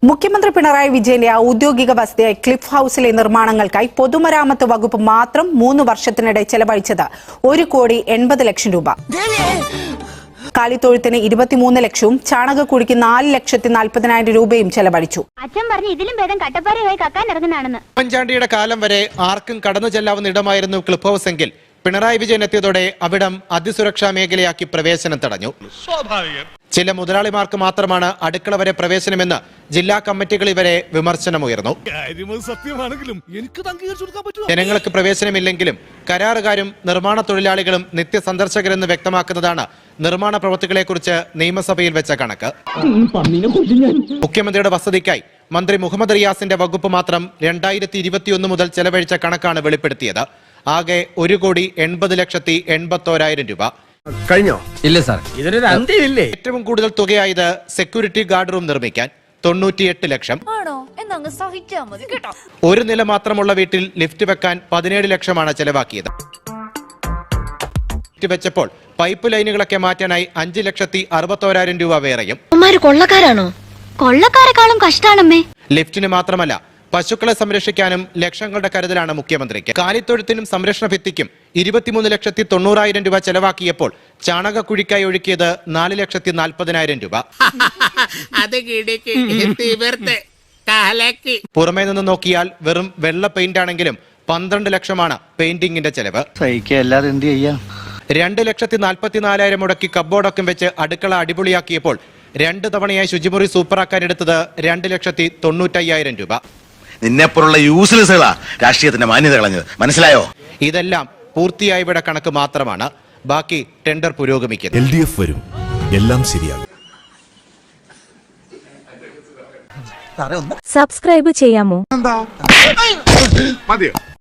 മുഖ്യമന്ത്രി പിണറായി വിജയന്റെ ഔദ്യോഗിക വസതിയായ ക്ലിഫ് ഹൌസിലെ നിർമ്മാണങ്ങൾക്കായി പൊതുമരാമത്ത് വകുപ്പ് മാത്രം 3 വർഷത്തിനിടെ ചെലവഴിച്ചത് 1,80,00,000 രൂപ. കാലിത്തൊഴുത്തിന് 23 ലക്ഷവും ചാണകക്കുഴിക്ക് 4,40,40,000 രൂപയും ചെലവഴിച്ചു. അച്ഛൻ പറഞ്ഞു ഇതിലും ഭേദം കട്ടപ്പാറയായി കക്കാൻ ഇറങ്ങുന്നതാണെന്ന്. ഉമ്മൻചാണ്ടിയുടെ കാലം വരെ ആർക്കും കടന്നു ചെല്ലാവുന്ന ഇടമായിരുന്നു ക്ലിഫ് ഹൌസ് എങ്കിൽ പിണറായി വിജയൻ എത്തിയതോടെ അവിടം അതിസുരക്ഷാ മേഖലയാക്കി പ്രവേശനം തടഞ്ഞു. ചില മുതലാളിമാർക്ക് മാത്രമാണ് അടുക്കള വരെ പ്രവേശനമെന്ന് ജില്ലാ കമ്മിറ്റികളിൽ വരെ വിമർശനമുയർന്നു. ജനങ്ങൾക്ക് പ്രവേശനമില്ലെങ്കിലും കരാറുകാരും നിർമ്മാണ തൊഴിലാളികളും നിത്യസന്ദർശകരെന്ന് വ്യക്തമാക്കുന്നതാണ് നിർമ്മാണ പ്രവൃത്തികളെക്കുറിച്ച് നിയമസഭയിൽ വെച്ച കണക്ക്. മുഖ്യമന്ത്രിയുടെ വസതിക്കായി മന്ത്രി മുഹമ്മദ് റിയാസിന്റെ വകുപ്പ് മാത്രം 2021 മുതൽ ചെലവഴിച്ച കണക്കാണ് വെളിപ്പെടുത്തിയത്. ആകെ 1,80,81,000 രൂപ. കഴിഞ്ഞോ? ഇല്ല സാർ, ഇതിനൊരു അന്ത്യമില്ലേ? ഏറ്റവും കൂടുതൽ തുകയായത് സെക്യൂരിറ്റി ഗാർഡ് റൂം നിർമ്മിക്കാൻ 98 ലക്ഷം. ഒരു നില മാത്രമുള്ള വീട്ടിൽ ലിഫ്റ്റ് വെക്കാൻ 17 ലക്ഷമാണ് ചെലവാക്കിയത്. ലിഫ്റ്റ് വെച്ചപ്പോൾ പൈപ്പ് ലൈനുകളൊക്കെ മാറ്റാനായി 5,61,000 രൂപ വേറെയും. കൊള്ളക്കാരാണോ? കൊള്ളക്കാരെക്കാളും കഷ്ടാണമ്മേ. ലിഫ്റ്റിന് മാത്രമല്ല, പശുക്കളെ സംരക്ഷിക്കാനും ലക്ഷങ്ങളുടെ കരുതലാണ് മുഖ്യമന്ത്രിക്ക്. കാലിത്തൊഴുത്തിനും സംരക്ഷണ ഭിത്തിക്കും 23,90,000 രൂപ ചെലവാക്കിയപ്പോൾ ചാണകക്കുഴിക്കായി ഒഴുക്കിയത് 4,40,40,000 രൂപ. പുറമേ നിന്ന് നോക്കിയാൽ വെറും വെള്ള പെയിന്റ് ആണെങ്കിലും 12 ലക്ഷമാണ് പെയിന്റിംഗിന്റെ ചെലവ്. 2,40,44,000 മുടക്കി കബ്ബോർഡൊക്കെ വെച്ച് അടുക്കള അടിപൊളിയാക്കിയപ്പോൾ 2 തവണയായി ശുചിമുറി സൂപ്പറാക്കാൻ എടുത്തത് 2,95,000 രൂപ. നിന്നെപ്പോലുള്ള യൂസ്ലെസ്സുകളാ രാഷ്ട്രീയത്തിന്റെ മാന്യത കളഞ്ഞത്, മനസ്സിലായോ? ഇതെല്ലാം പൂർത്തിയായവയുടെ കണക്ക് മാത്രമാണ്. ബാക്കി ടെൻഡർ പുരോഗമിക്കുന്നു. LDF വരും, എല്ലാം ശരിയാകും. സബ്സ്ക്രൈബ് ചെയ്യാമോ? മതിയോ?